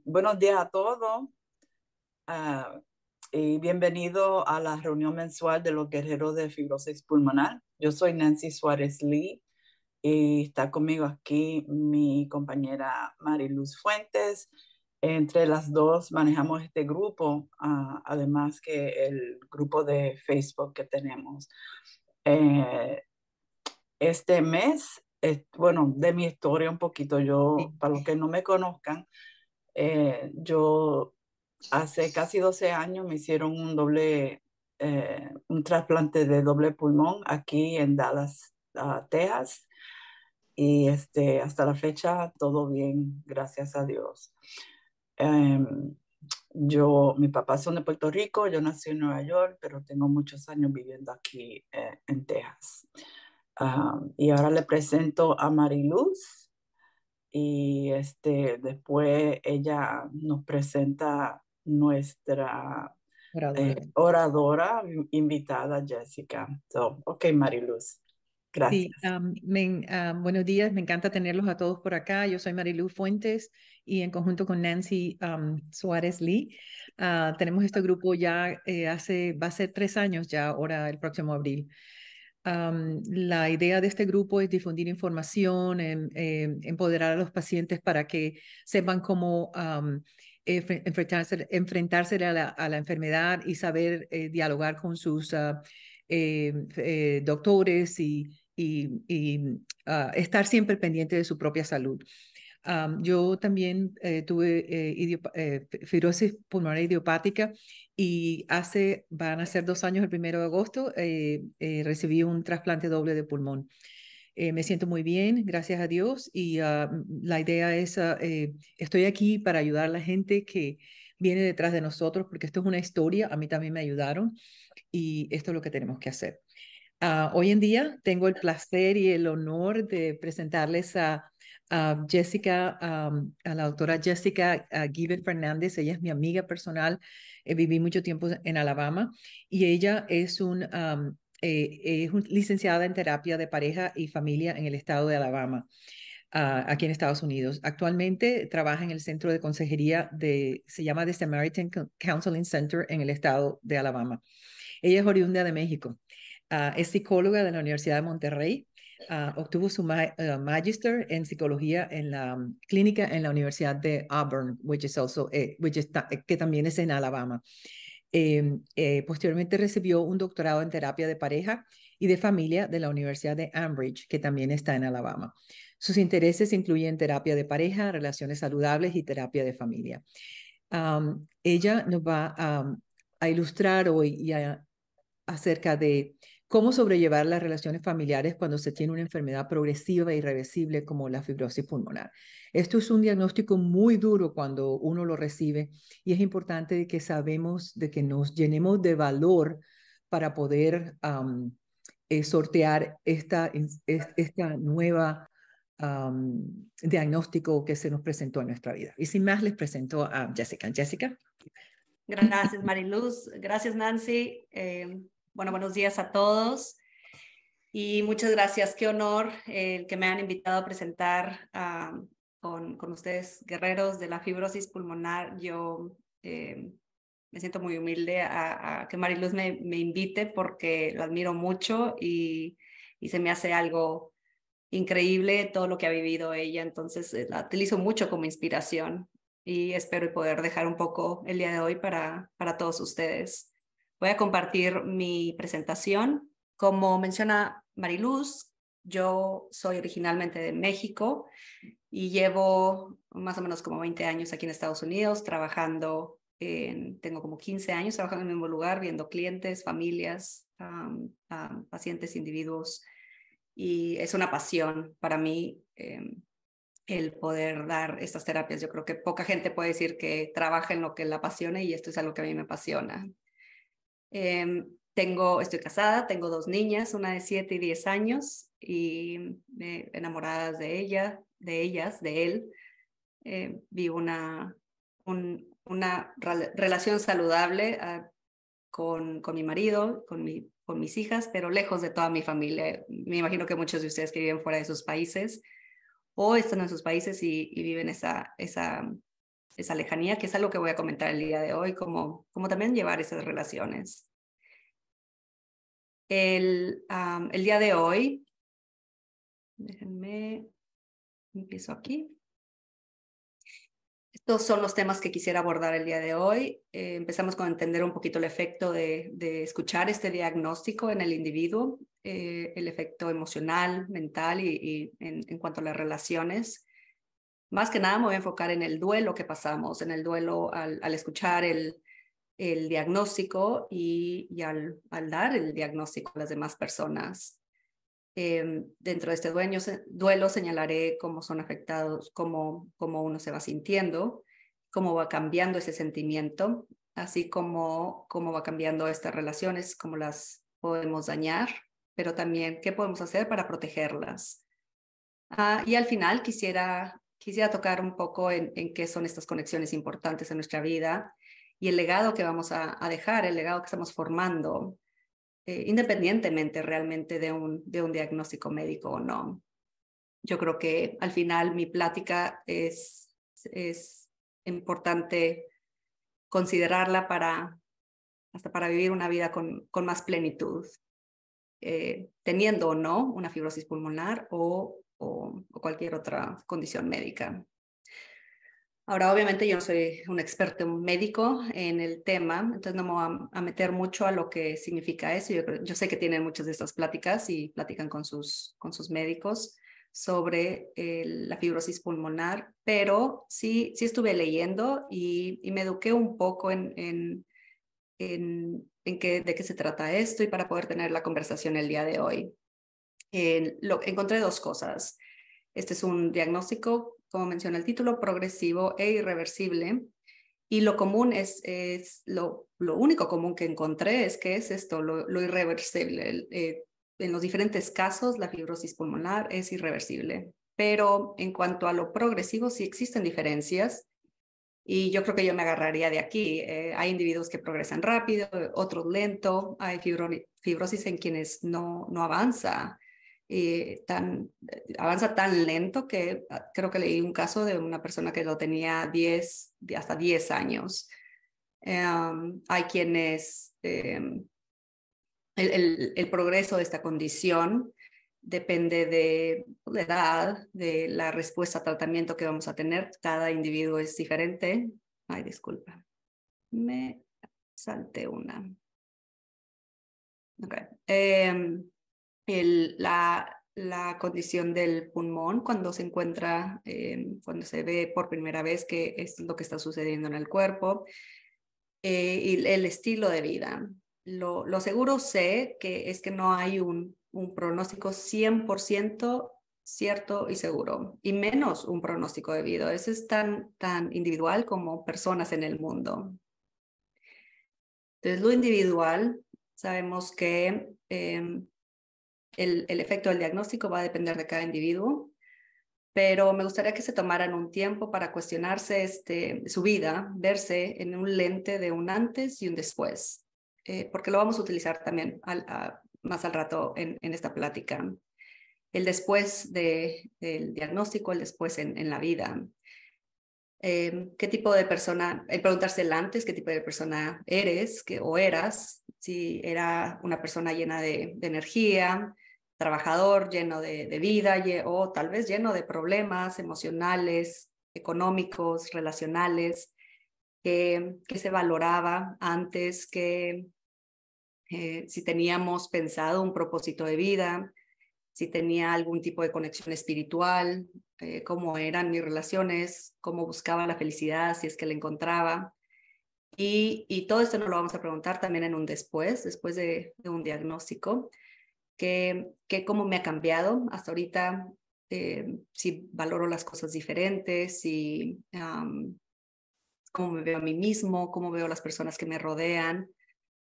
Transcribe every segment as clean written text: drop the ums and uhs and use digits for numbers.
Buenos días a todos ah, y bienvenido a la reunión mensual de los guerreros de fibrosis pulmonar. Yo soy Nancy Suárez Lee y está conmigo aquí mi compañera Mariluz Fuentes. Entre las dos manejamos este grupo, además que el grupo de Facebook que tenemos. Eh, este mes, bueno, de mi historia un poquito, yo, Sí, para los que no me conozcan, yo hace casi 12 años me hicieron un trasplante de doble pulmón aquí en Dallas, Texas, y hasta la fecha todo bien, gracias a Dios. Em, mis papás son de Puerto Rico, yo nací en Nueva York, pero tengo muchos años viviendo aquí en Texas. Y ahora le presento a Mariluz y después ella nos presenta nuestra oradora. oradora invitada, Jessica. Ok, Mariluz, Sí, gracias. buenos días, me encanta tenerlos a todos por acá. Yo soy Marilu Fuentes y en conjunto con Nancy Suárez Lee, tenemos este grupo ya va a ser 3 años ya, ahora el próximo abril. La idea de este grupo es difundir información, empoderar a los pacientes para que sepan cómo enfrentarse a la enfermedad y saber dialogar con sus doctores y estar siempre pendiente de su propia salud. Yo también tuve fibrosis pulmonar idiopática y van a ser 2 años el 1 de agosto, recibí un trasplante doble de pulmón. Me siento muy bien, gracias a Dios, y la idea es, estoy aquí para ayudar a la gente que viene detrás de nosotros, porque esto es una historia, a mí también me ayudaron, y esto es lo que tenemos que hacer. Hoy en día tengo el placer y el honor de presentarles a Jessica, a la doctora Jessica Gibbon Fernández. Ella es mi amiga personal. Viví mucho tiempo en Alabama y ella es licenciada en terapia de pareja y familia en el estado de Alabama, aquí en Estados Unidos. Actualmente trabaja en el centro de consejería se llama The Samaritan Counseling Center en el estado de Alabama. Ella es oriunda de México. Es psicóloga de la Universidad de Monterrey. Obtuvo su magister en psicología en la clínica en la Universidad de Auburn, que también es en Alabama. Posteriormente recibió un doctorado en terapia de pareja y de familia de la Universidad de Ambridge, que también está en Alabama. Sus intereses incluyen terapia de pareja, relaciones saludables y terapia de familia. Ella nos va a ilustrar hoy acerca de cómo sobrellevar las relaciones familiares cuando se tiene una enfermedad progresiva e irreversible como la fibrosis pulmonar. Esto es un diagnóstico muy duro cuando uno lo recibe y es importante que sabemos de que nos llenemos de valor para poder sortear esta nueva diagnóstico que se nos presentó en nuestra vida. Y sin más, les presento a Jessica. Jessica. Gracias, Mariluz. Gracias, Nancy. Bueno, buenos días a todos. Y muchas gracias. Qué honor el que me han invitado a presentar con ustedes, guerreros de la fibrosis pulmonar. Yo me siento muy humilde a que Mariluz me invite porque la admiro mucho y se me hace algo increíble todo lo que ha vivido ella. Entonces, la utilizo mucho como inspiración y espero poder dejar un poco el día de hoy para todos ustedes. Voy a compartir mi presentación. Como menciona Mariluz, yo soy originalmente de México y llevo más o menos como 20 años aquí en Estados Unidos trabajando tengo como 15 años trabajando en el mismo lugar, viendo clientes, familias, pacientes, individuos, y es una pasión para mí el poder dar estas terapias. Yo creo que poca gente puede decir que trabaja en lo que la apasiona y esto es algo que a mí me apasiona. Estoy casada, tengo 2 niñas, una de 7 y 10 años y enamoradas de ellas, de él. Vivo una relación saludable con mi marido, con mis hijas, pero lejos de toda mi familia. Me imagino que muchos de ustedes que viven fuera de sus países o están en sus países y viven esa esa lejanía, que es algo que voy a comentar el día de hoy, como también llevar esas relaciones. El día de hoy, déjenme, empiezo aquí. Estos son los temas que quisiera abordar el día de hoy. Empezamos con entender un poquito el efecto de escuchar este diagnóstico en el individuo, el efecto emocional, mental y en cuanto a las relaciones. Más que nada me voy a enfocar en el duelo que pasamos, en el duelo al escuchar el diagnóstico y al dar el diagnóstico a las demás personas. Dentro de este duelo señalaré cómo son afectados, cómo uno se va sintiendo, cómo va cambiando ese sentimiento, así como cómo va cambiando estas relaciones, cómo las podemos dañar, pero también qué podemos hacer para protegerlas. Y al final quisiera tocar un poco en qué son estas conexiones importantes en nuestra vida y el legado que vamos a dejar, el legado que estamos formando, independientemente realmente de un diagnóstico médico o no. Yo creo que al final mi plática es importante considerarla hasta para vivir una vida con más plenitud, teniendo o no una fibrosis pulmonar o cualquier otra condición médica. Ahora, obviamente yo no soy un experto médico en el tema, entonces no me voy a meter mucho a lo que significa eso. Yo sé que tienen muchas de estas pláticas y platican con sus médicos sobre la fibrosis pulmonar, pero sí estuve leyendo y me eduqué un poco de qué se trata esto y para poder tener la conversación el día de hoy. Encontré dos cosas. Este es un diagnóstico, como menciona el título, progresivo e irreversible. Y lo común lo único común que encontré es que es esto, lo irreversible. En los diferentes casos, la fibrosis pulmonar es irreversible. Pero en cuanto a lo progresivo, sí existen diferencias. Y yo creo que yo me agarraría de aquí. Hay individuos que progresan rápido, otros lento. Hay fibrosis en quienes no avanza. Avanza tan lento que creo que leí un caso de una persona que lo tenía hasta 10 años. Hay quienes el progreso de esta condición depende de la edad, de la respuesta a tratamiento que vamos a tener. Cada individuo es diferente. Ay, disculpa. Me salté una. Okay. La condición del pulmón cuando se encuentra, cuando se ve por primera vez que es lo que está sucediendo en el cuerpo, y el estilo de vida. Lo seguro sé que es que no hay un pronóstico 100% cierto y seguro, y menos un pronóstico de vida. Eso es tan individual como personas en el mundo. Entonces, lo individual, sabemos que el efecto del diagnóstico va a depender de cada individuo, pero me gustaría que se tomaran un tiempo para cuestionarse su vida, verse en un lente de un antes y un después, porque lo vamos a utilizar también más al rato en esta plática. El después del diagnóstico, el después en la vida. ¿Qué tipo de persona? El preguntarse el antes, ¿qué tipo de persona eres o eras? Si era una persona llena de energía, trabajador, lleno de vida, o tal vez lleno de problemas emocionales, económicos, relacionales, que se valoraba antes, si teníamos pensado un propósito de vida, si tenía algún tipo de conexión espiritual, cómo eran mis relaciones, cómo buscaba la felicidad, si es que la encontraba. Y todo esto nos lo vamos a preguntar también en un después de un diagnóstico, que cómo me ha cambiado hasta ahorita, si valoro las cosas diferentes, si cómo me veo a mí mismo, cómo veo a las personas que me rodean,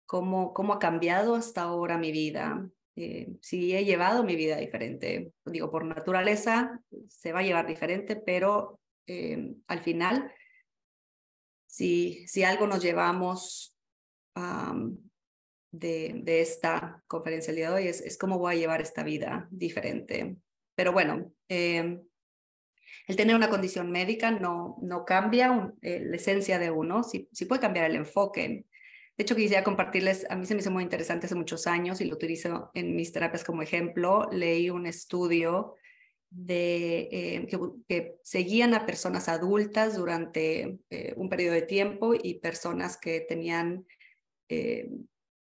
cómo ha cambiado hasta ahora mi vida. Si he llevado mi vida diferente, digo, por naturaleza se va a llevar diferente, pero al final, si algo nos llevamos de esta conferencia el día de hoy es cómo voy a llevar esta vida diferente. Pero bueno, El tener una condición médica no cambia la esencia de uno, sí puede cambiar el enfoque. De hecho, quisiera compartirles, a mí se me hizo muy interesante hace muchos años y lo utilizo en mis terapias como ejemplo. Leí un estudio que seguían a personas adultas durante un periodo de tiempo y personas que tenían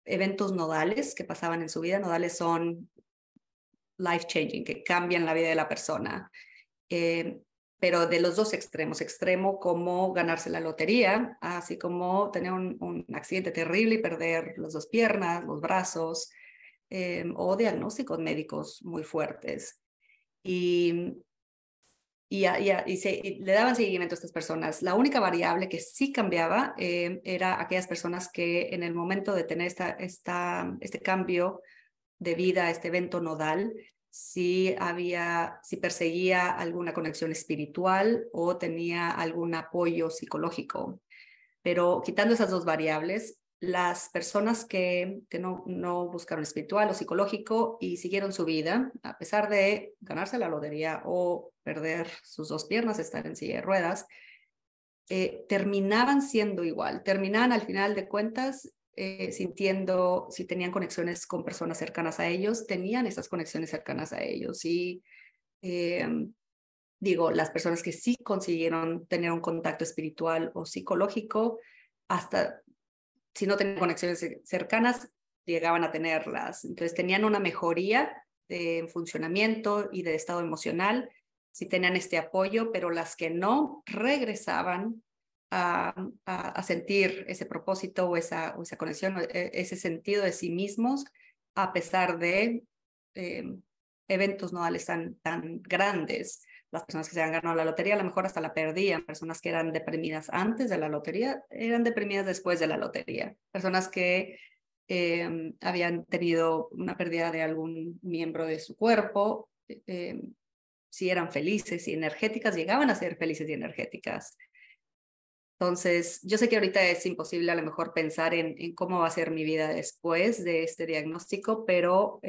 eventos nodales que pasaban en su vida. Nodales son life changing, que cambian la vida de la persona. Pero de los dos extremos, extremo como ganarse la lotería, así como tener un accidente terrible y perder las dos piernas, los brazos, o diagnósticos médicos muy fuertes. Y le daban seguimiento a estas personas. La única variable que sí cambiaba era aquellas personas que en el momento de tener este cambio de vida, este evento nodal, si perseguía alguna conexión espiritual o tenía algún apoyo psicológico. Pero quitando esas dos variables, las personas que no buscaron espiritual o psicológico y siguieron su vida, a pesar de ganarse la lotería o perder sus dos piernas, estar en silla de ruedas, terminaban siendo igual, terminaban al final de cuentas sintiendo, si tenían conexiones con personas cercanas a ellos, tenían esas conexiones cercanas a ellos. Y digo, las personas que sí consiguieron tener un contacto espiritual o psicológico, hasta si no tenían conexiones cercanas, llegaban a tenerlas. Entonces tenían una mejoría de funcionamiento y de estado emocional, si tenían este apoyo, pero las que no regresaban a sentir ese propósito o esa conexión, ese sentido de sí mismos, a pesar de eventos nodales tan grandes. Las personas que se han ganado la lotería a lo mejor hasta la perdían. Personas que eran deprimidas antes de la lotería eran deprimidas después de la lotería. Personas que habían tenido una pérdida de algún miembro de su cuerpo, si eran felices y energéticas, llegaban a ser felices y energéticas. Entonces, yo sé que ahorita es imposible a lo mejor pensar en cómo va a ser mi vida después de este diagnóstico, pero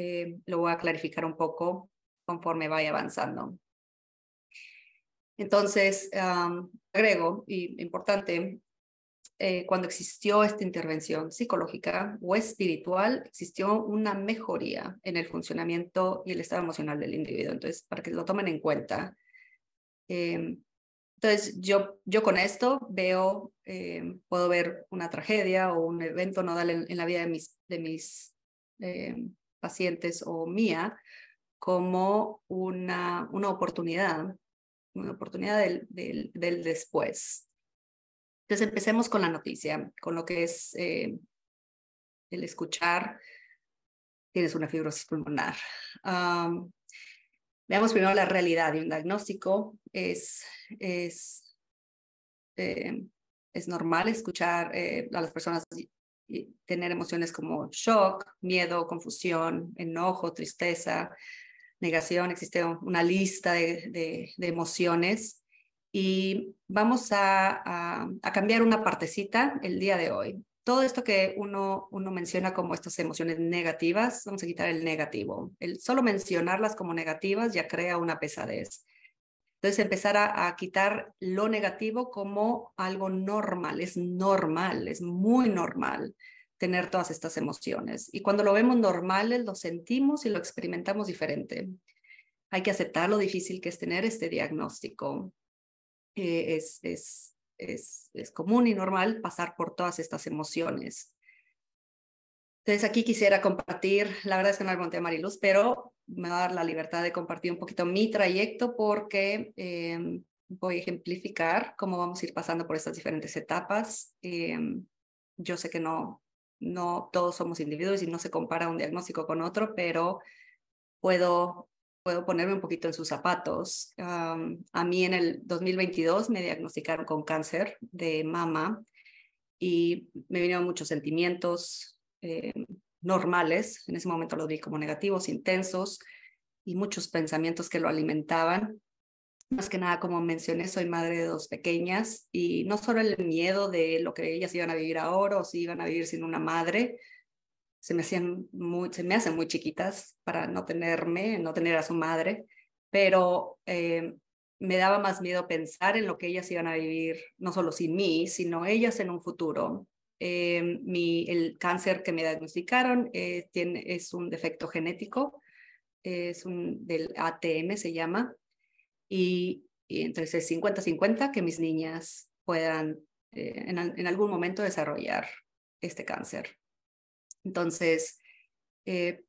lo voy a clarificar un poco conforme vaya avanzando. Entonces, agrego, y importante, cuando existió esta intervención psicológica o espiritual, existió una mejoría en el funcionamiento y el estado emocional del individuo. Entonces, para que lo tomen en cuenta. Entonces, yo con esto puedo ver una tragedia o un evento nodal en la vida de mis pacientes o mía como una oportunidad del después. Entonces, empecemos con la noticia, con lo que es el escuchar, tienes una fibrosis pulmonar. Veamos primero la realidad de un diagnóstico. Es normal escuchar a las personas y tener emociones como shock, miedo, confusión, enojo, tristeza, negación. Existe una lista de emociones y vamos a cambiar una partecita el día de hoy. Todo esto que uno menciona como estas emociones negativas, vamos a quitar el negativo. El solo mencionarlas como negativas ya crea una pesadez. Entonces empezar a quitar lo negativo como algo normal, es muy normal tener todas estas emociones. Y cuando lo vemos normales, lo sentimos y lo experimentamos diferente. Hay que aceptar lo difícil que es tener este diagnóstico. Es común y normal pasar por todas estas emociones. Entonces aquí quisiera compartir, la verdad es que no le pregunté a Mariluz, pero me va a dar la libertad de compartir un poquito mi trayecto porque voy a ejemplificar cómo vamos a ir pasando por estas diferentes etapas. Yo sé que no todos somos individuos y no se compara un diagnóstico con otro, pero puedo ponerme un poquito en sus zapatos. A mí en el 2022 me diagnosticaron con cáncer de mama y me vinieron muchos sentimientos normales, en ese momento los vi como negativos, intensos, y muchos pensamientos que lo alimentaban. Más que nada, como mencioné, soy madre de dos pequeñas y no solo el miedo de lo que ellas iban a vivir ahora o si iban a vivir sin una madre, se me hacen muy chiquitas para no tener a su madre, pero me daba más miedo pensar en lo que ellas iban a vivir, no solo sin mí, sino ellas en un futuro. El cáncer que me diagnosticaron es un defecto genético, del ATM se llama, y entonces es 50-50 que mis niñas puedan en algún momento desarrollar este cáncer. Entonces,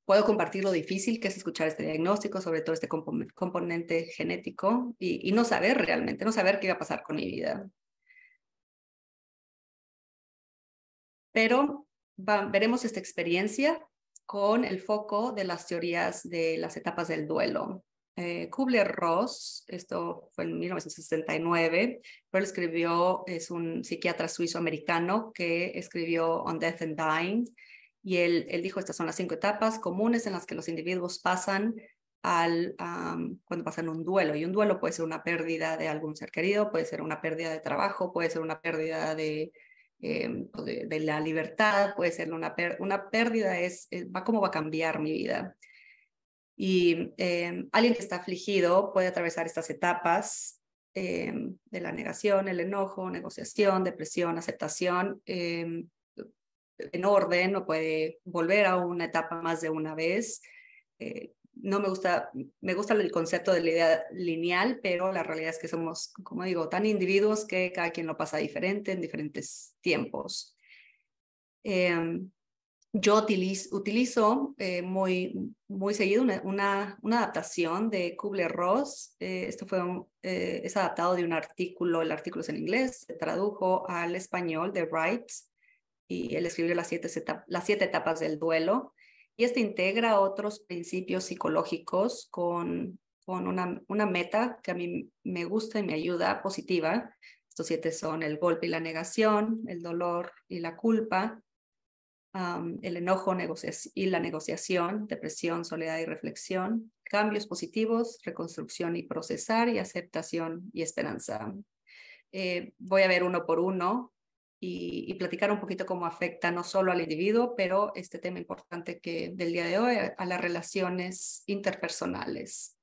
puedo compartir lo difícil que es escuchar este diagnóstico, sobre todo este componente genético, y no saber realmente, no saber qué iba a pasar con mi vida. Pero veremos esta experiencia con el foco de las teorías de las etapas del duelo. Kubler-Ross, esto fue en 1969, pero él escribió, es un psiquiatra suizo-americano que escribió On Death and Dying, y él dijo, estas son las 5 etapas comunes en las que los individuos pasan cuando pasan un duelo, y un duelo puede ser una pérdida de algún ser querido, puede ser una pérdida de trabajo, puede ser una pérdida de la libertad, puede ser una pérdida, cómo va a cambiar mi vida. Y alguien que está afligido puede atravesar estas etapas de la negación, el enojo, negociación, depresión, aceptación, en orden, o puede volver a una etapa más de una vez. No me gusta el concepto de la idea lineal, pero la realidad es que somos, como digo, tan individuos que cada quien lo pasa diferente en diferentes tiempos. Yo utilizo muy seguido una adaptación de Kubler-Ross. Esto es adaptado de un artículo, el artículo es en inglés, se tradujo al español de Wright, y él escribió las 7 etapas del duelo, y este integra otros principios psicológicos con una meta que a mí me gusta y me ayuda, positiva. Estos 7 son el golpe y la negación, el dolor y la culpa, el enojo y la negociación, depresión, soledad y reflexión, cambios positivos, reconstrucción y procesar, y aceptación y esperanza. Voy a ver uno por uno y platicar un poquito cómo afecta no solo al individuo, pero este tema importante del día de hoy, a las relaciones interpersonales.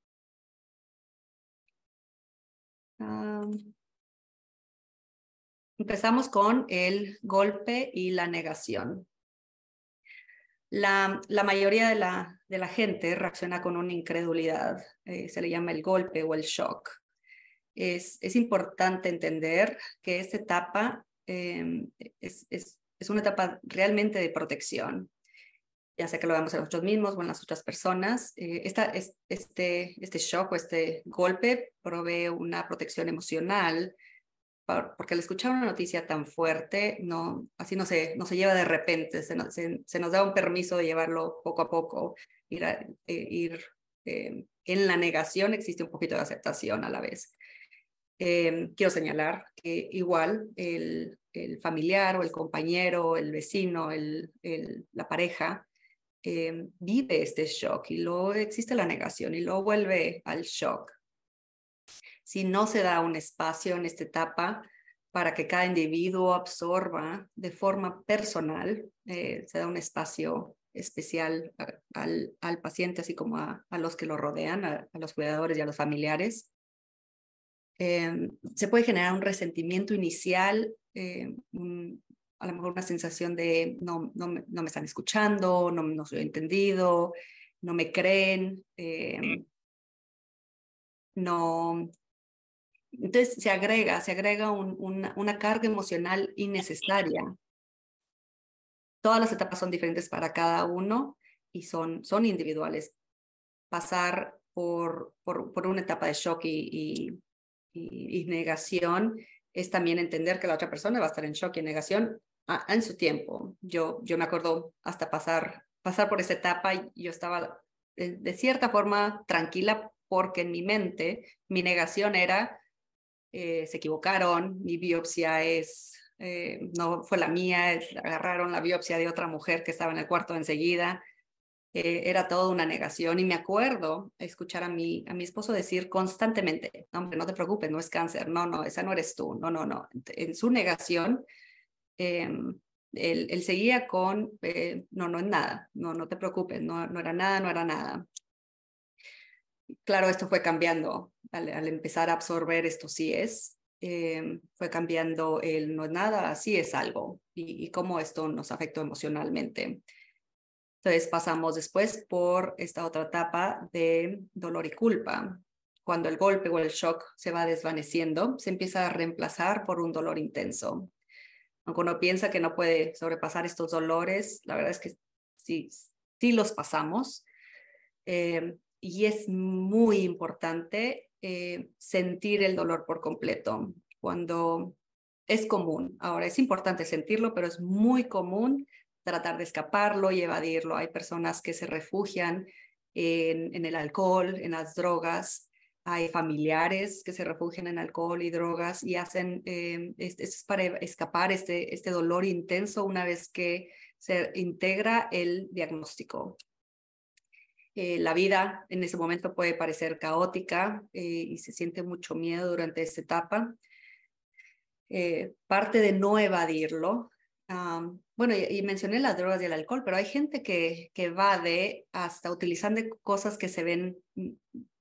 Empezamos con el golpe y la negación. La mayoría de la gente reacciona con una incredulidad, se le llama el golpe o el shock. Es importante entender que esta etapa es una etapa realmente de protección, ya sea que lo veamos en nosotros mismos o en las otras personas. Este shock o este golpe provee una protección emocional, porque al escuchar una noticia tan fuerte, así no se lleva de repente, se nos da un permiso de llevarlo poco a poco, ir en la negación existe un poquito de aceptación a la vez. Quiero señalar que igual el familiar o el compañero, el vecino, la pareja, vive este shock, y luego existe la negación y luego vuelve al shock. Si no se da un espacio en esta etapa para que cada individuo absorba de forma personal, se da un espacio especial al paciente, así como a los que lo rodean, a los cuidadores y a los familiares, se puede generar un resentimiento inicial, a lo mejor una sensación de no me están escuchando, no soy entendido, no me creen, no. Entonces se agrega una carga emocional innecesaria. Todas las etapas son diferentes para cada uno y son individuales. Pasar por una etapa de shock y negación es también entender que la otra persona va a estar en shock y en negación en su tiempo. Yo me acuerdo hasta pasar por esa etapa, y yo estaba de cierta forma tranquila, porque en mi mente mi negación era se equivocaron, mi biopsia no fue la mía, agarraron la biopsia de otra mujer que estaba en el cuarto enseguida. Era toda una negación, y me acuerdo escuchar a mi esposo decir constantemente, hombre, no te preocupes, no es cáncer, no, esa no eres tú, no. En su negación, él seguía con, no es nada, no te preocupes, no era nada. claro, esto fue cambiando al empezar a absorber esto sí es. Fue cambiando el no es nada, sí es algo, y cómo esto nos afectó emocionalmente. Entonces pasamos después por esta otra etapa de dolor y culpa. Cuando el golpe o el shock se va desvaneciendo, se empieza a reemplazar por un dolor intenso. Aunque uno piensa que no puede sobrepasar estos dolores, la verdad es que sí, sí los pasamos. Y es muy importante sentir el dolor por completo. Cuando es común, ahora es importante sentirlo, pero es muy común tratar de escaparlo y evadirlo. Hay personas que se refugian en el alcohol, en las drogas. Hay familiares que se refugian en alcohol y drogas y hacen, es para escapar este dolor intenso una vez que se integra el diagnóstico. La vida en ese momento puede parecer caótica y se siente mucho miedo durante esta etapa. Parte de no evadirlo. Bueno, y mencioné las drogas y el alcohol, pero hay gente que evade hasta utilizando cosas que se ven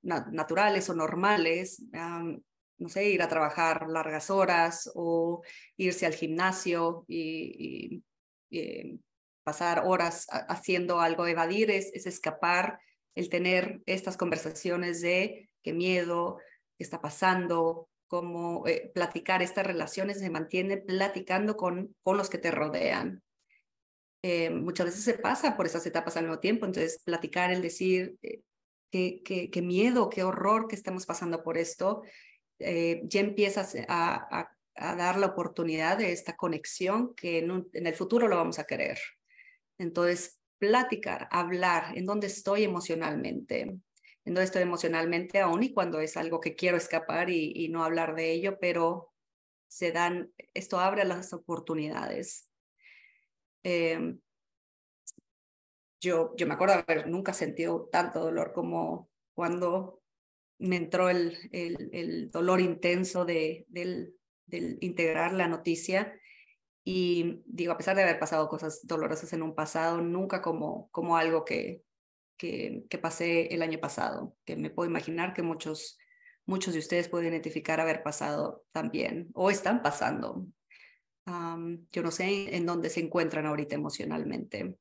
naturales o normales. No sé, ir a trabajar largas horas o irse al gimnasio y pasar horas haciendo algo. Evadir es escapar, el tener estas conversaciones de qué miedo, qué está pasando, cómo platicar. Estas relaciones se mantienen platicando con los que te rodean. Muchas veces se pasa por esas etapas al mismo tiempo, entonces platicar, el decir qué miedo, qué horror que estamos pasando por esto, ya empiezas a dar la oportunidad de esta conexión que en el futuro lo vamos a querer. Entonces, platicar, hablar, en dónde estoy emocionalmente, en dónde estoy emocionalmente, aún y cuando es algo que quiero escapar y no hablar de ello, pero esto abre las oportunidades. Yo me acuerdo de haber nunca sentido tanto dolor como cuando me entró el dolor intenso del integrar la noticia. Y digo, a pesar de haber pasado cosas dolorosas en un pasado, nunca como algo que pasé el año pasado, que me puedo imaginar que muchos de ustedes pueden identificar haber pasado también o están pasando. Yo no sé en dónde se encuentran ahorita emocionalmente.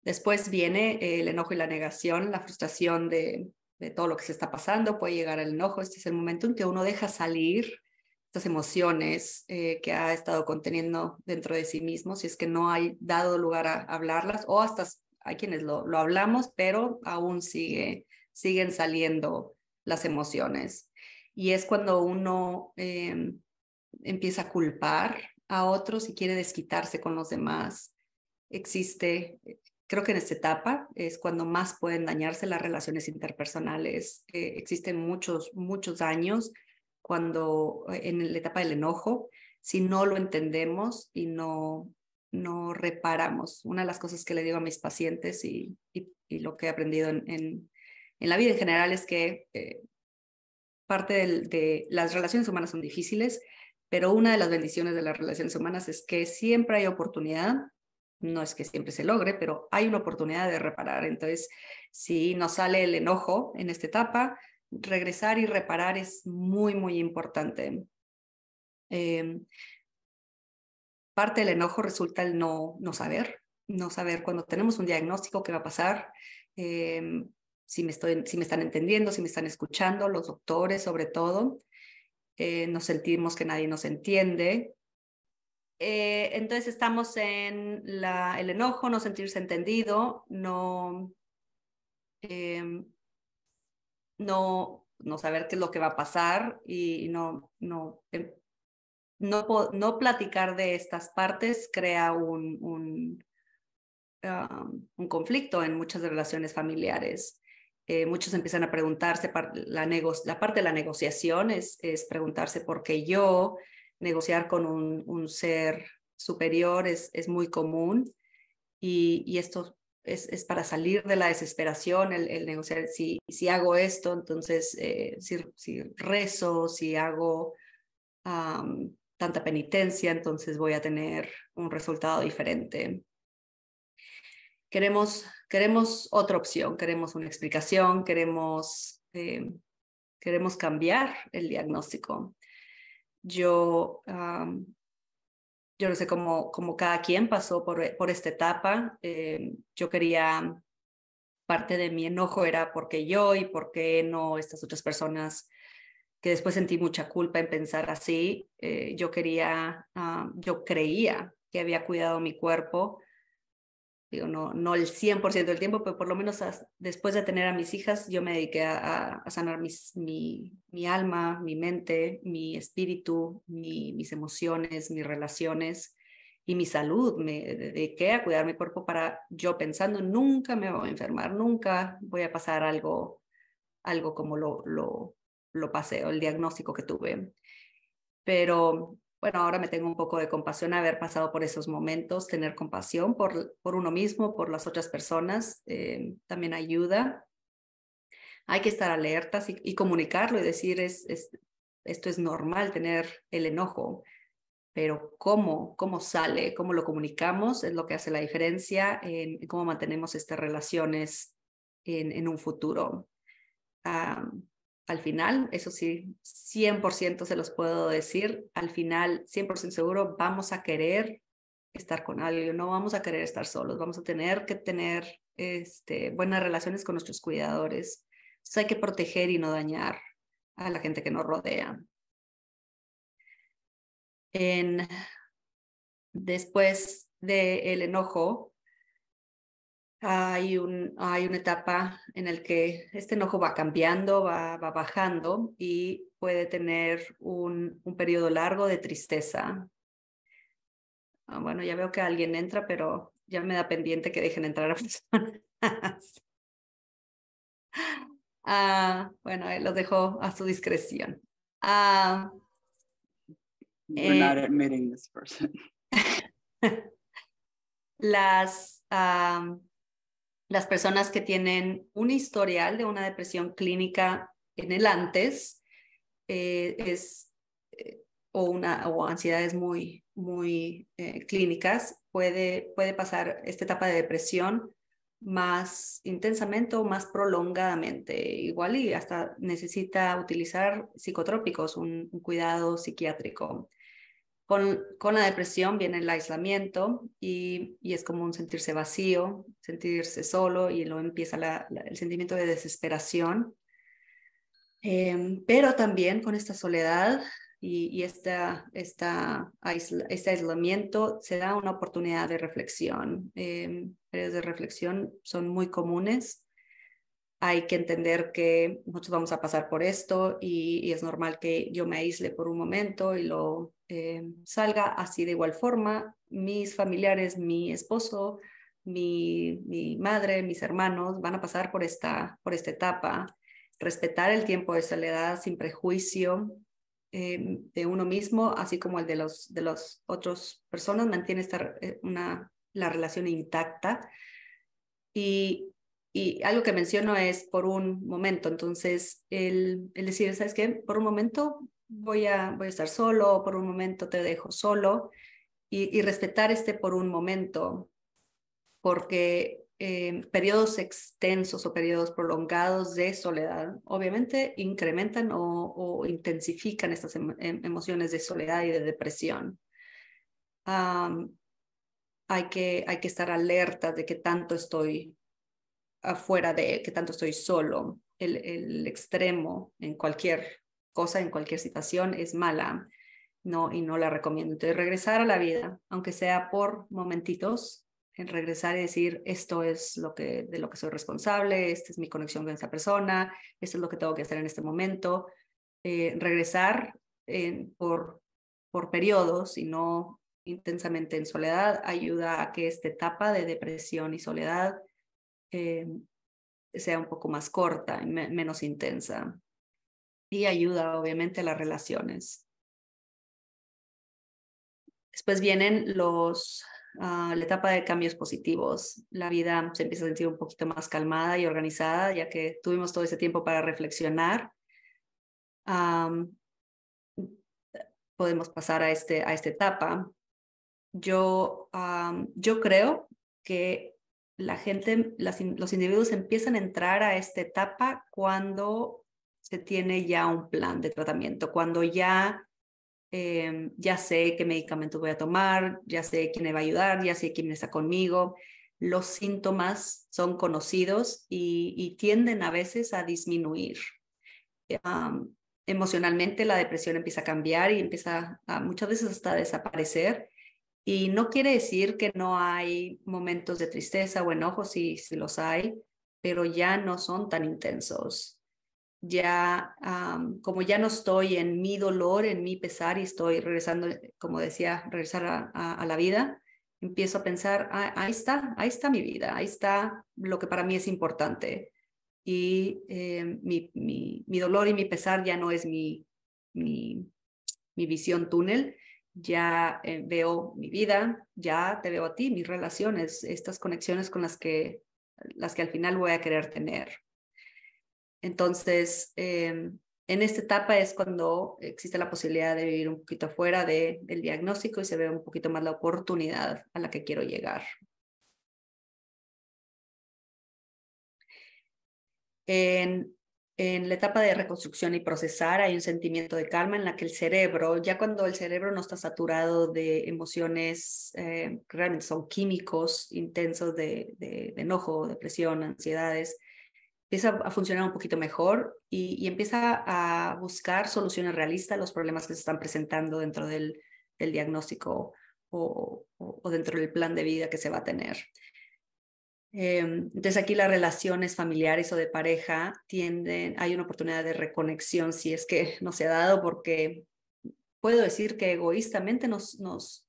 Después viene el enojo y la negación, la frustración de todo lo que se está pasando. Puede llegar el enojo. Este es el momento en que uno deja salir estas emociones que ha estado conteniendo dentro de sí mismo, si es que no hay dado lugar a hablarlas, o hasta hay quienes lo hablamos, pero aún siguen saliendo las emociones. Y es cuando uno empieza a culpar a otros y quiere desquitarse con los demás. Creo que en esta etapa es cuando más pueden dañarse las relaciones interpersonales. Existen muchos daños cuando en la etapa del enojo, si no lo entendemos y no reparamos. Una de las cosas que le digo a mis pacientes y lo que he aprendido en la vida en general es que parte de las relaciones humanas son difíciles, pero una de las bendiciones de las relaciones humanas es que siempre hay oportunidad. No es que siempre se logre, pero hay una oportunidad de reparar. Entonces, si nos sale el enojo en esta etapa, regresar y reparar es muy, muy importante. Parte del enojo resulta el no saber cuando tenemos un diagnóstico qué va a pasar, si me están entendiendo, si me están escuchando, los doctores sobre todo. Nos sentimos que nadie nos entiende. Entonces estamos en el enojo, no sentirse entendido, no saber qué es lo que va a pasar y no platicar de estas partes crea un conflicto en muchas relaciones familiares. Muchos empiezan a preguntarse, la parte de la negociación es preguntarse por qué yo. Negociar con un ser superior es muy común y esto es para salir de la desesperación, el negociar. Si hago esto, entonces si rezo, si hago tanta penitencia, entonces voy a tener un resultado diferente. Queremos queremos otra opción, queremos una explicación, queremos cambiar el diagnóstico. Yo no sé cómo cada quien pasó por esta etapa. Yo quería, parte de mi enojo era por qué yo y por qué no estas otras personas, que después sentí mucha culpa en pensar así. Yo creía que había cuidado mi cuerpo. Digo, no el 100% del tiempo, pero por lo menos después de tener a mis hijas, yo me dediqué a sanar mi alma, mi mente, mi espíritu, mis emociones, mis relaciones y mi salud. Me dediqué a cuidar mi cuerpo para yo pensando, nunca me voy a enfermar, nunca voy a pasar algo como lo pasé, o el diagnóstico que tuve. Pero bueno, ahora me tengo un poco de compasión haber pasado por esos momentos, tener compasión por uno mismo, por las otras personas, también ayuda. Hay que estar alertas y comunicarlo y decir, esto es normal, tener el enojo, pero cómo sale, cómo lo comunicamos es lo que hace la diferencia en cómo mantenemos estas relaciones en un futuro. Al final, eso sí, 100% se los puedo decir, al final, 100% seguro, vamos a querer estar con alguien, no vamos a querer estar solos, vamos a tener que tener buenas relaciones con nuestros cuidadores. Entonces hay que proteger y no dañar a la gente que nos rodea. Después del enojo, hay una etapa en la que este enojo va cambiando, va bajando y puede tener un periodo largo de tristeza. Bueno, ya veo que alguien entra, pero ya me da pendiente que dejen entrar a personas. Bueno, los dejo a su discreción. We're not admitting this person. Las personas que tienen un historial de una depresión clínica en el antes o ansiedades muy clínicas, puede pasar esta etapa de depresión más intensamente o más prolongadamente, igual y hasta necesita utilizar psicotrópicos, un cuidado psiquiátrico. Con la depresión viene el aislamiento y es común sentirse vacío, sentirse solo, y luego empieza el sentimiento de desesperación. Pero también con esta soledad y este aislamiento se da una oportunidad de reflexión. Periodos de reflexión son muy comunes. Hay que entender que nosotros vamos a pasar por esto y es normal que yo me aísle por un momento y lo salga así de igual forma. Mis familiares, mi esposo, mi madre, mis hermanos van a pasar por esta etapa. Respetar el tiempo de soledad sin prejuicio de uno mismo, así como el de las otras personas, mantiene la relación intacta. Y algo que menciono es por un momento. Entonces, el decir, ¿sabes qué? Por un momento voy a estar solo, por un momento te dejo solo, y respetar por un momento, porque periodos extensos o periodos prolongados de soledad obviamente incrementan o intensifican estas emociones de soledad y de depresión. Hay que estar alertas de que tanto estoy afuera de que tanto estoy solo. El extremo en cualquier cosa, en cualquier situación es mala, y no la recomiendo. Entonces, regresar a la vida, aunque sea por momentitos, en regresar y decir, esto es de lo que soy responsable, esta es mi conexión con esa persona, esto es lo que tengo que hacer en este momento. Regresar por periodos y no intensamente en soledad ayuda a que esta etapa de depresión y soledad sea un poco más corta y menos intensa, y ayuda obviamente a las relaciones. Después vienen la etapa de cambios positivos. La vida se empieza a sentir un poquito más calmada y organizada, ya que tuvimos todo ese tiempo para reflexionar. Podemos pasar a esta etapa. Yo creo que los individuos empiezan a entrar a esta etapa cuando se tiene ya un plan de tratamiento, cuando ya sé qué medicamento voy a tomar, ya sé quién me va a ayudar, ya sé quién está conmigo. Los síntomas son conocidos y tienden a veces a disminuir. Emocionalmente la depresión empieza a cambiar y empieza muchas veces hasta a desaparecer. Y no quiere decir que no hay momentos de tristeza o enojo, sí los hay, pero ya no son tan intensos. Ya, como ya no estoy en mi dolor, en mi pesar y estoy regresando, como decía, regresar a la vida, empiezo a pensar, ahí está mi vida, ahí está lo que para mí es importante. Y mi dolor y mi pesar ya no es mi visión túnel, ya veo mi vida, ya te veo a ti, mis relaciones, estas conexiones con las que al final voy a querer tener. Entonces, en esta etapa es cuando existe la posibilidad de vivir un poquito afuera del diagnóstico y se ve un poquito más la oportunidad a la que quiero llegar. En la etapa de reconstrucción y procesar hay un sentimiento de calma en la que el cerebro, ya cuando el cerebro no está saturado de emociones, realmente son químicos intensos de enojo, depresión, ansiedades, empieza a funcionar un poquito mejor y empieza a buscar soluciones realistas a los problemas que se están presentando dentro del diagnóstico o dentro del plan de vida que se va a tener. Entonces aquí las relaciones familiares o de pareja hay una oportunidad de reconexión si es que no se ha dado, porque puedo decir que egoístamente nos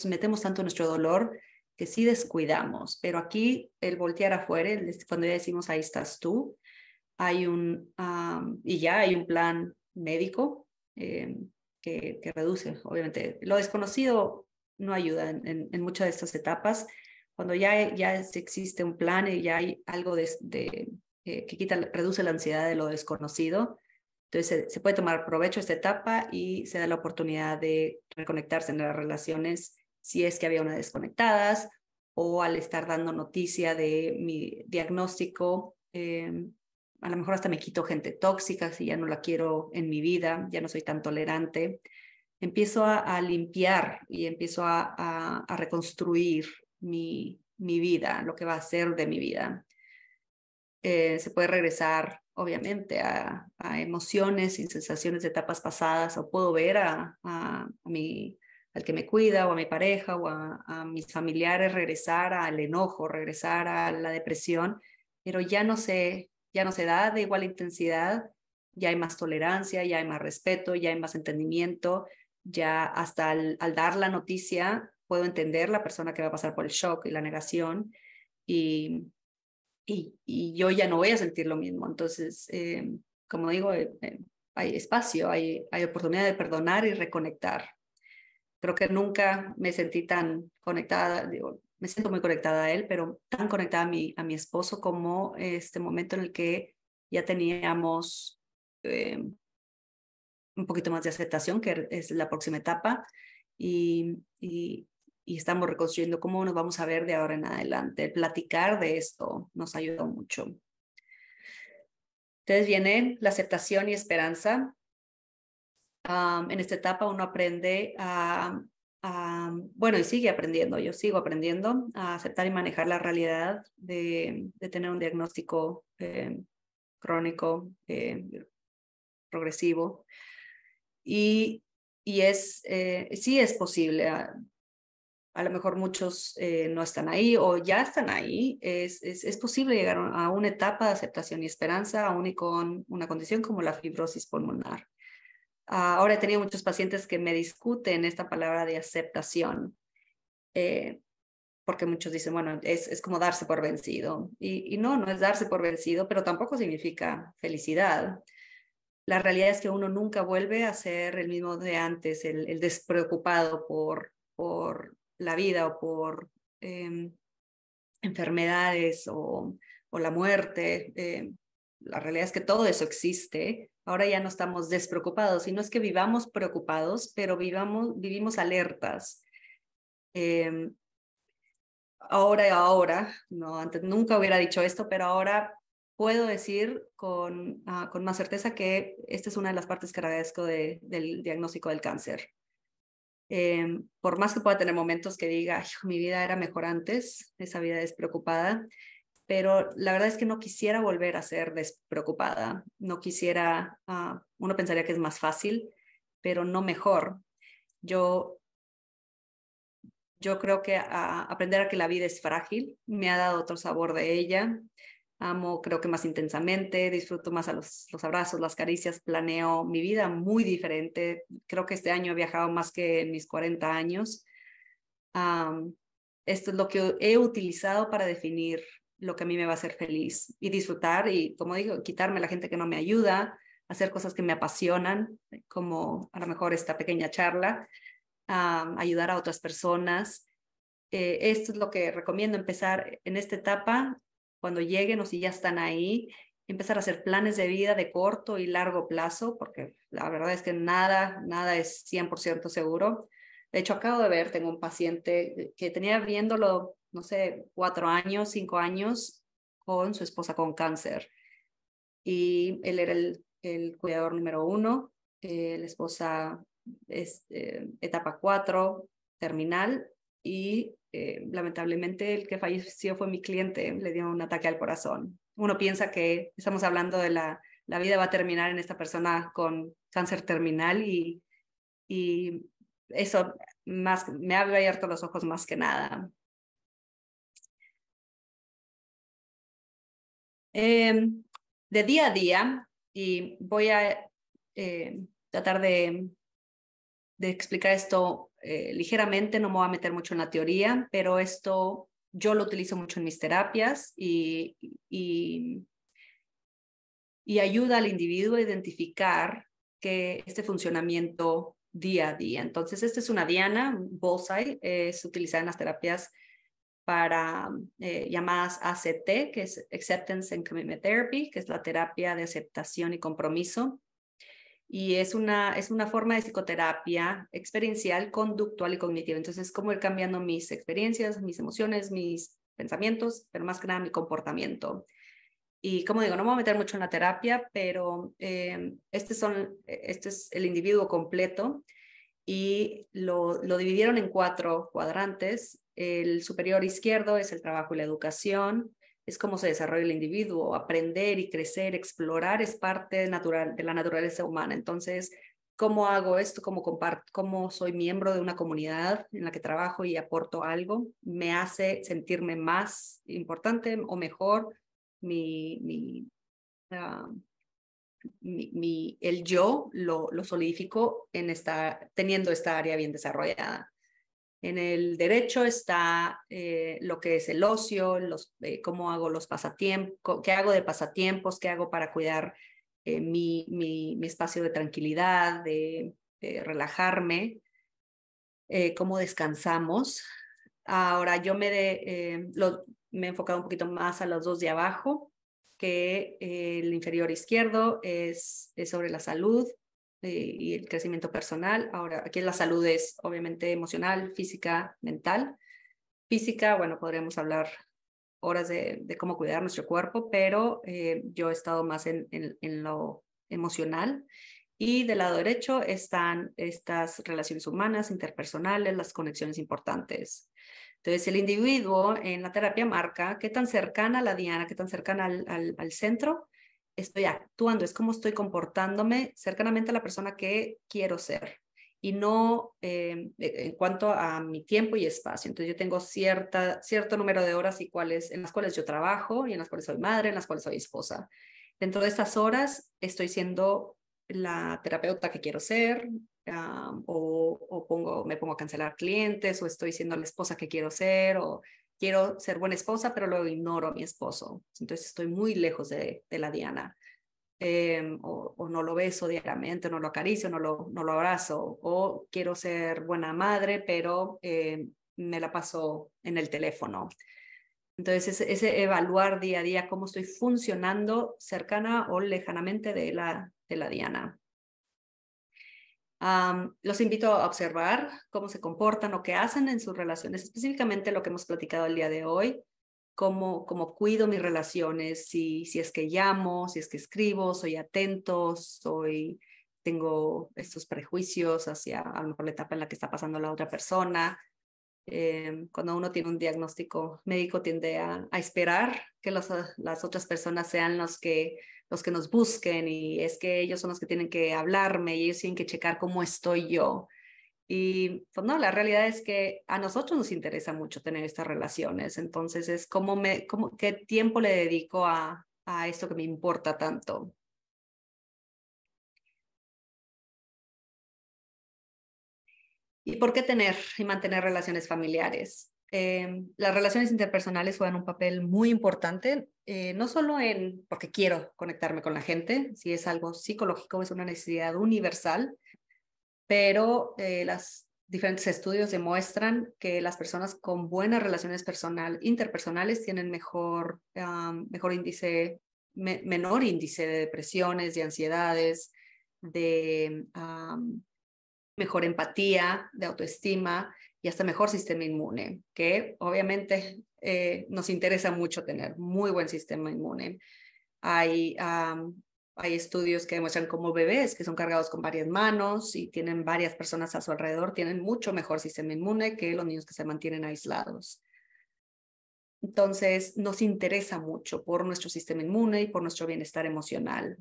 metemos tanto en nuestro dolor que sí descuidamos, pero aquí el voltear afuera, cuando ya decimos ahí estás tú, y ya hay un plan médico que reduce, obviamente. Lo desconocido no ayuda en muchas de estas etapas. Cuando ya existe un plan y ya hay algo que reduce la ansiedad de lo desconocido, entonces se puede tomar provecho de esta etapa y se da la oportunidad de reconectarse en las relaciones si es que había unas desconectadas o al estar dando noticia de mi diagnóstico. A lo mejor hasta me quito gente tóxica si ya no la quiero en mi vida, ya no soy tan tolerante. Empiezo a limpiar y empiezo a reconstruir mi vida, lo que va a ser de mi vida. Se puede regresar, obviamente, a emociones y sensaciones de etapas pasadas, o puedo ver al que me cuida, o a mi pareja, o a mis familiares, regresar al enojo, regresar a la depresión, pero ya no se da de igual intensidad, ya hay más tolerancia, ya hay más respeto, ya hay más entendimiento, ya hasta al dar la noticia puedo entender la persona que va a pasar por el shock y la negación, y yo ya no voy a sentir lo mismo. Entonces, como digo, hay espacio, hay oportunidad de perdonar y reconectar. Creo que nunca me sentí tan conectada, me siento muy conectada a él, pero tan conectada a mi esposo como este momento en el que ya teníamos un poquito más de aceptación, que es la próxima etapa, y estamos reconstruyendo cómo nos vamos a ver de ahora en adelante. El platicar de esto nos ayudó mucho. Entonces viene la aceptación y esperanza. En esta etapa uno aprende bueno, y sigue aprendiendo, yo sigo aprendiendo a aceptar y manejar la realidad de tener un diagnóstico crónico, progresivo. Y sí es posible. A lo mejor muchos no están ahí o ya están ahí. Es posible llegar a una etapa de aceptación y esperanza, aún y con una condición como la fibrosis pulmonar. Ahora he tenido muchos pacientes que me discuten esta palabra de aceptación, porque muchos dicen, bueno, es como darse por vencido. Y no es darse por vencido, pero tampoco significa felicidad. La realidad es que uno nunca vuelve a ser el mismo de antes, el despreocupado por la vida o por enfermedades o la muerte. La realidad es que todo eso existe. Ahora ya no estamos despreocupados, y no es que vivamos preocupados, pero vivimos alertas. ahora, no, antes nunca hubiera dicho esto, pero ahora puedo decir con más certeza que esta es una de las partes que agradezco del diagnóstico del cáncer. Por más que pueda tener momentos que diga, mi vida era mejor antes, esa vida despreocupada, pero la verdad es que no quisiera volver a ser despreocupada, no quisiera, uno pensaría que es más fácil, pero no mejor. Yo creo que aprender a que la vida es frágil me ha dado otro sabor de ella. Amo, creo que más intensamente, disfruto más a los abrazos, las caricias, planeo mi vida muy diferente. Creo que este año he viajado más que en mis 40 años. Esto es lo que he utilizado para definir lo que a mí me va a hacer feliz y disfrutar y, como digo, quitarme la gente que no me ayuda, hacer cosas que me apasionan, como a lo mejor esta pequeña charla, ayudar a otras personas. Esto es lo que recomiendo, empezar en esta etapa, cuando lleguen o si ya están ahí, empezar a hacer planes de vida de corto y largo plazo, porque la verdad es que nada es 100% seguro. De hecho, acabo de ver, tengo un paciente que tenía viéndolo, no sé, 4 años, 5 años, con su esposa con cáncer. Y él era el cuidador número 1, la esposa es etapa 4, terminal, y lamentablemente el que falleció fue mi cliente, le dio un ataque al corazón. Uno piensa que estamos hablando de la vida va a terminar en esta persona con cáncer terminal y eso más, me ha abierto los ojos más que nada. De día a día, y voy a tratar de explicar esto ligeramente, no me voy a meter mucho en la teoría, pero esto yo lo utilizo mucho en mis terapias y ayuda al individuo a identificar que este funcionamiento día a día. Entonces, esta es una diana, Bullseye, es utilizada en las terapias para llamadas ACT, que es Acceptance and Commitment Therapy, que es la terapia de aceptación y compromiso. Y es una forma de psicoterapia experiencial, conductual y cognitiva. Entonces, es como ir cambiando mis experiencias, mis emociones, mis pensamientos, pero más que nada mi comportamiento. Y como digo, no me voy a meter mucho en la terapia, pero este es el individuo completo y lo dividieron en 4 cuadrantes. El superior izquierdo es el trabajo y la educación, es cómo se desarrolla el individuo, aprender y crecer, explorar es parte natural de la naturaleza humana. Entonces, ¿cómo hago esto? ¿Cómo soy miembro de una comunidad en la que trabajo y aporto algo? Me hace sentirme más importante o mejor. El yo lo solidifico teniendo esta área bien desarrollada. En el derecho está lo que es el ocio, cómo hago los pasatiempos, qué hago de pasatiempos, qué hago para cuidar mi espacio de tranquilidad, de relajarme, cómo descansamos. Ahora yo me he enfocado un poquito más a los 2 de abajo, que el inferior izquierdo es sobre la salud y el crecimiento personal. Ahora, aquí la salud es obviamente emocional, física, mental. Física, bueno, podríamos hablar horas de cómo cuidar nuestro cuerpo, pero yo he estado más en lo emocional. Y del lado derecho están estas relaciones humanas, interpersonales, las conexiones importantes. Entonces, el individuo en la terapia marca qué tan cercana a la diana, qué tan cercana al centro estoy actuando, es cómo estoy comportándome cercanamente a la persona que quiero ser y no en cuanto a mi tiempo y espacio. Entonces yo tengo cierto número de horas en las cuales yo trabajo y en las cuales soy madre, en las cuales soy esposa. Dentro de estas horas estoy siendo la terapeuta que quiero ser, me pongo a cancelar clientes, o estoy siendo la esposa que quiero ser, o quiero ser buena esposa, pero luego ignoro a mi esposo. Entonces estoy muy lejos de la diana. O no lo beso diariamente, no lo acaricio, no lo abrazo, o quiero ser buena madre, pero me la paso en el teléfono. Entonces, ese evaluar día a día cómo estoy funcionando cercana o lejanamente de la diana. Los invito a observar cómo se comportan o qué hacen en sus relaciones, específicamente lo que hemos platicado el día de hoy, cómo cuido mis relaciones, si es que llamo, si es que escribo, soy atento, tengo estos prejuicios hacia a lo mejor la etapa en la que está pasando la otra persona. Cuando uno tiene un diagnóstico médico tiende a esperar que las otras personas sean los que nos busquen, y es que ellos son los que tienen que hablarme y ellos tienen que checar cómo estoy yo. Y pues no, la realidad es que a nosotros nos interesa mucho tener estas relaciones, entonces es qué tiempo le dedico a esto que me importa tanto. ¿Y por qué tener y mantener relaciones familiares? Las relaciones interpersonales juegan un papel muy importante, no solo porque quiero conectarme con la gente, si es algo psicológico, es una necesidad universal, pero los diferentes estudios demuestran que las personas con buenas relaciones interpersonales tienen menor índice de depresiones, de ansiedades, de mejor empatía, de autoestima y hasta mejor sistema inmune, que obviamente nos interesa mucho tener muy buen sistema inmune. Hay estudios que demuestran cómo bebés que son cargados con varias manos y tienen varias personas a su alrededor, tienen mucho mejor sistema inmune que los niños que se mantienen aislados. Entonces, nos interesa mucho por nuestro sistema inmune y por nuestro bienestar emocional.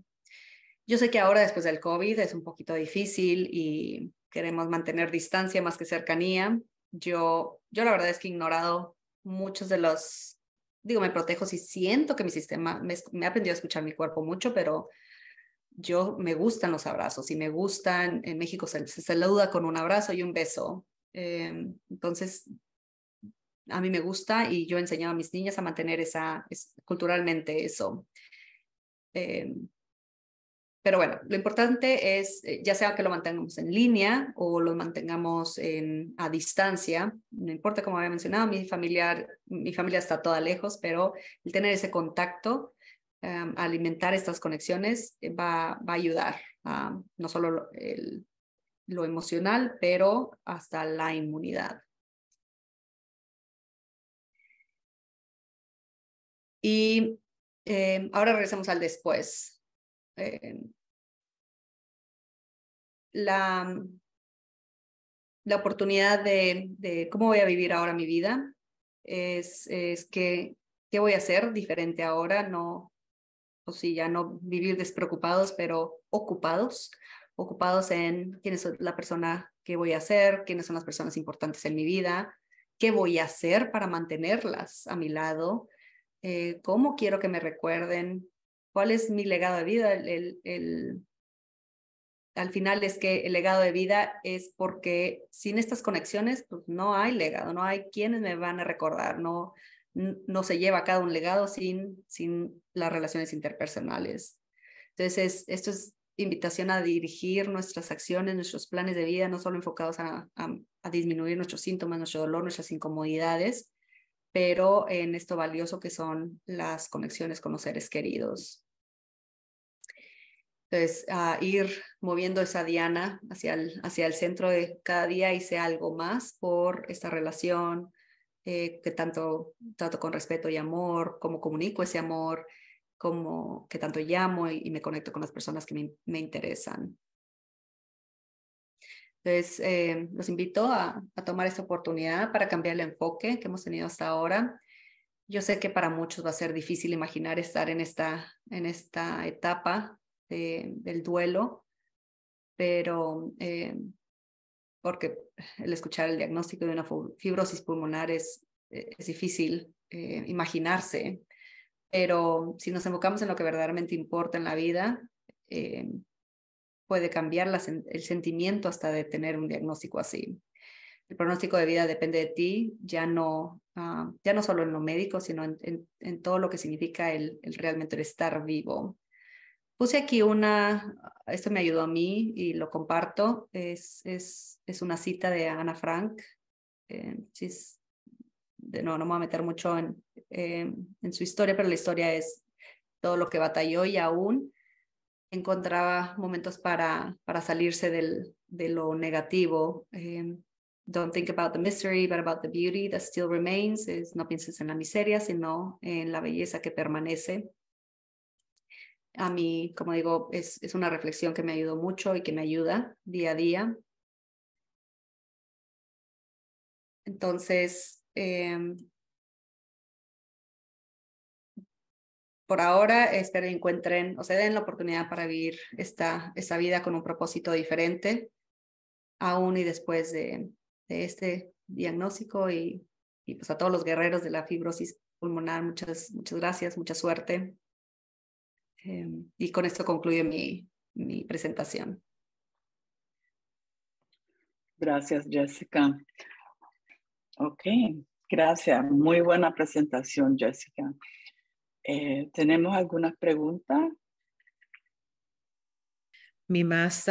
Yo sé que ahora, después del COVID, es un poquito difícil y queremos mantener distancia más que cercanía. Yo la verdad es que he ignorado muchos de me protejo si siento que mi sistema, me he aprendido a escuchar mi cuerpo mucho, pero me gustan los abrazos y me gustan, en México se saluda con un abrazo y un beso. Entonces, a mí me gusta y yo he enseñado a mis niñas a mantener culturalmente eso. Pero bueno, lo importante es, ya sea que lo mantengamos en línea o lo mantengamos a distancia, no importa, como había mencionado, mi familia está toda lejos, pero el tener ese contacto, alimentar estas conexiones, va a ayudar a no solo lo emocional, pero hasta la inmunidad. Y ahora regresamos al después. La oportunidad de cómo voy a vivir ahora mi vida es que qué voy a hacer diferente ahora, no, o sí, ya no vivir despreocupados, pero ocupados en quién es la persona que voy a ser, quiénes son las personas importantes en mi vida, qué voy a hacer para mantenerlas a mi lado, cómo quiero que me recuerden, cuál es mi legado de vida. Al final es que el legado de vida es porque sin estas conexiones pues no hay legado, no hay quienes me van a recordar, no se lleva a cabo un legado sin las relaciones interpersonales. Entonces, esto es invitación a dirigir nuestras acciones, nuestros planes de vida, no solo enfocados a disminuir nuestros síntomas, nuestro dolor, nuestras incomodidades, pero en esto valioso que son las conexiones con los seres queridos. Entonces, ir moviendo esa diana hacia el centro de cada día, hice algo más por esta relación, que tanto trato con respeto y amor, cómo comunico ese amor, que tanto llamo y me conecto con las personas que me interesan. Entonces, los invito a tomar esta oportunidad para cambiar el enfoque que hemos tenido hasta ahora. Yo sé que para muchos va a ser difícil imaginar estar en esta etapa del duelo, pero porque el escuchar el diagnóstico de una fibrosis pulmonar es difícil imaginarse, pero si nos enfocamos en lo que verdaderamente importa en la vida, puede cambiar el sentimiento hasta de tener un diagnóstico así. El pronóstico de vida depende de ti, ya no solo en lo médico, sino en todo lo que significa el realmente el estar vivo. Puse aquí esto me ayudó a mí y lo comparto, es una cita de Ana Frank. No me voy a meter mucho en su historia, pero la historia es todo lo que batalló y aún encontraba momentos para salirse de lo negativo. Don't think about the misery, but about the beauty that still remains. No pienses en la miseria, sino en la belleza que permanece. A mí, como digo, es una reflexión que me ayudó mucho y que me ayuda día a día. Entonces, por ahora espero que encuentren o se den la oportunidad para vivir esta vida con un propósito diferente, aún y después de este diagnóstico, y pues a todos los guerreros de la fibrosis pulmonar, muchas gracias, mucha suerte. Y con esto concluyo mi presentación. Gracias, Jessica. Ok, gracias. Muy buena presentación, Jessica. ¿Tenemos alguna pregunta? Mi más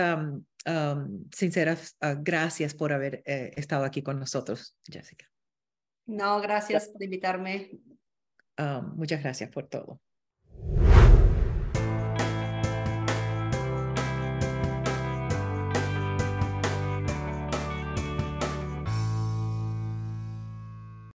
sinceras gracias por haber estado aquí con nosotros, Jessica. No, gracias por invitarme. Muchas gracias por todo.